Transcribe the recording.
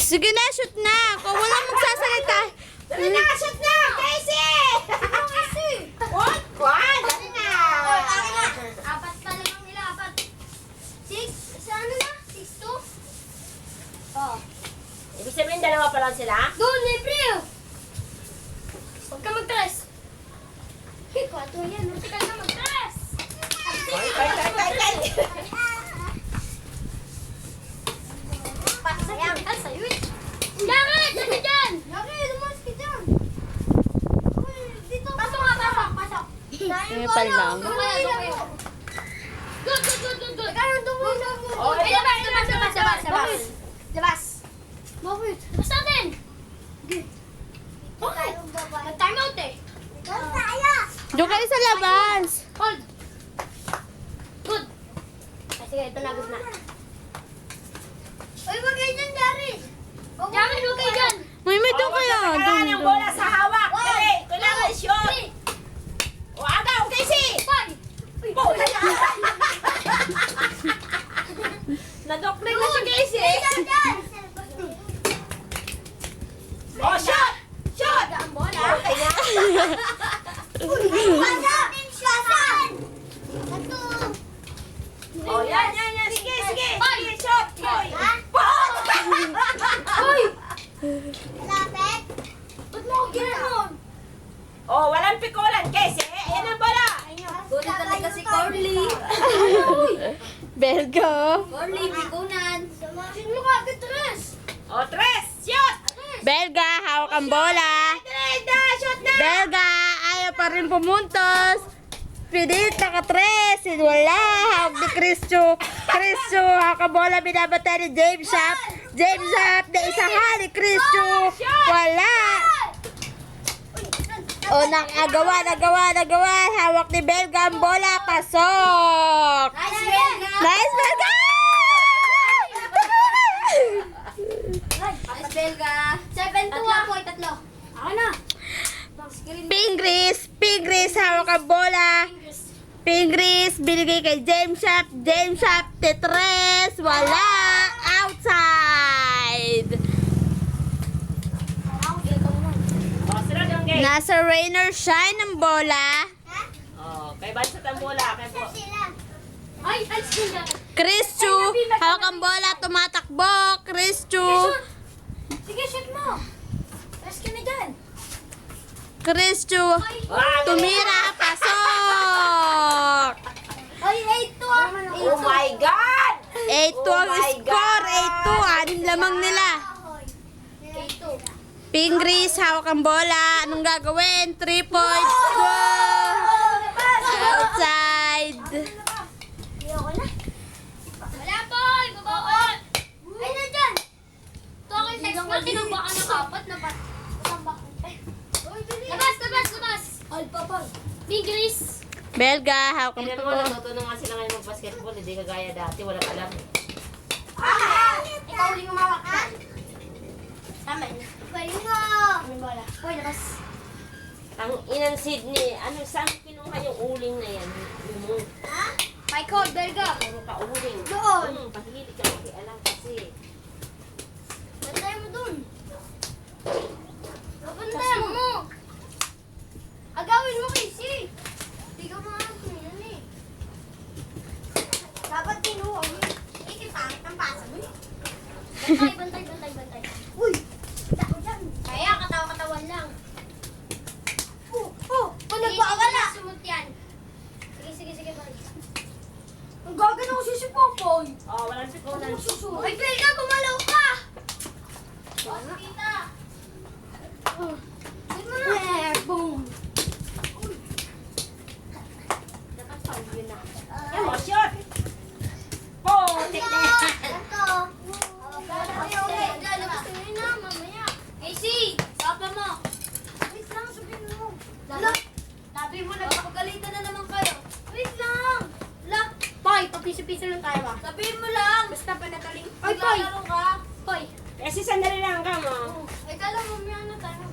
Sige na, shoot na. Kung walang magsasalita. Dali na, shoot na! Casey! Casey! What? What? Dali na! Apat pa lang nila, apat. 6, sa ano na? 6-2? Oh. Ibig sabihin, dalawa pa lang sila? Doon, libre! Huwag ka mag-tres. Kwato yan, vertical na mag-tres. Tay! Sayang. Ay, sa'yo eh. Bakit? Ano dyan? Bakit? Lumas ka dyan. Uy, dito. Pasok nga, pasok. Nepal lang. Doon kayo. Good. Ikaw, doon mo. Oh, Ay, labas. Labas. Bakit? Labas natin. Bakit? Mag-time out eh. Doon kayo sa labas. Hold. Good. Ay, sige, ito na, good na. Uy, wag kayo dyan, Jared. Jared, wag kayo dyan. May doon kayo. Kailangan ng Doon. bola sa hawak. Dali! Kailangan shoot! O, agaw, Casey! Five. Bola na! Nadokling na si Casey! O, shoot! Shoot! Ang bola. Okay na. O, yan. Sige. Ay! Sige, shoot! Hoy! Uy! Lapit? Ba't mo ako ginanon? O, walang pikulan, Casey. Ayan ang bola. Guli talaga si Corley. Belgo. Corley, bikunan. Sino mo ka agad, Tres? O, tres! Shoot! Belga, hawak ang bola. Tres na! Shoot na! Belga, ayaw pa rin pumuntos. Pilit naka-tres. Wala. Hawak ni Cristo. Hawak ang bola. Binabata ni James Shop. James Shop na isahan ni Cristo. Wala. O, nagawa. Hawak ni Belga ang bola. Pasok. Nice, Belga. Nice, Belga! Nice, Belga. 7-2 ako, tatlo. Ako na. Pingris, hawak ang bola. Pingris, binigay kay James Shop. James Shop, tetres. Wala. Outside. O, sunod yung game. Nasa Rainer Shine ang bola. O, kay Bansot ang bola. Kay po. Ay, sila. Cristo, hawak ang bola. Tumatakbo. Cristo. Sige, shoot mo. Rest ka na dyan. Cristo, Wow! tumira. Pasok. Ay, 8-2 ah. Oh my God! 8-2 ang Oh my score. God. 8-2. Anim lamang nila. 8-2. Pingris, hawak ang bola. Anong gagawin? 3 points. Go! Outside. Ayoko na. Wala po! Ibabawal! Ay, nandyan! Ito ako yung text mo. Tinambakan ng kapat na ba? Labas! Alpapal. Pingris! Belga, hawak ang Tignan mo, bola. natutunan nga sila ngayon mag-basketball. Hindi kagaya dati. Walang alam. Ikaw uling umawak ka. Tama yun. Galing mo! May bola. Uy, labas. Ang inang Sydney, ano, saan kinuha yung uling na yan? Yung My code, Belga. puro ka uling. Doon. Pahilig ka makialam kasi. Bantay mo dun. Bantay mo. Agawin mo kasi. Hindi ka makakasya yan eh. Dapat kinuha mo. Pangit ang pasa mo eh. Bantay. Uy! Dako dyan. Kaya, katawa-katawan lang. Kung nagpakawala. Sumut yan. Sige, bye. Ang gagana ko si Popoy. Oh, walang pikulan. Ay, Belga, gumalaw ka! Kita! Shoot mo na! Boom! Dapat foul yun na. Yan mo, shoot! Oh, teknik! Lalabas ko yun na, mamaya. Casey, sapa mo. Wait lang, sabihin mo. Labi mo, nagpapagalitan na naman kayo. Wait lang. Poy, pagpiso-piso lang tayo ba? Sabihin mo lang. Basta panataling. Ay, Poy. Maglalaro ka. Poy. Kasi sandali lang ka mo. Ay, kala mo, may ano tayo.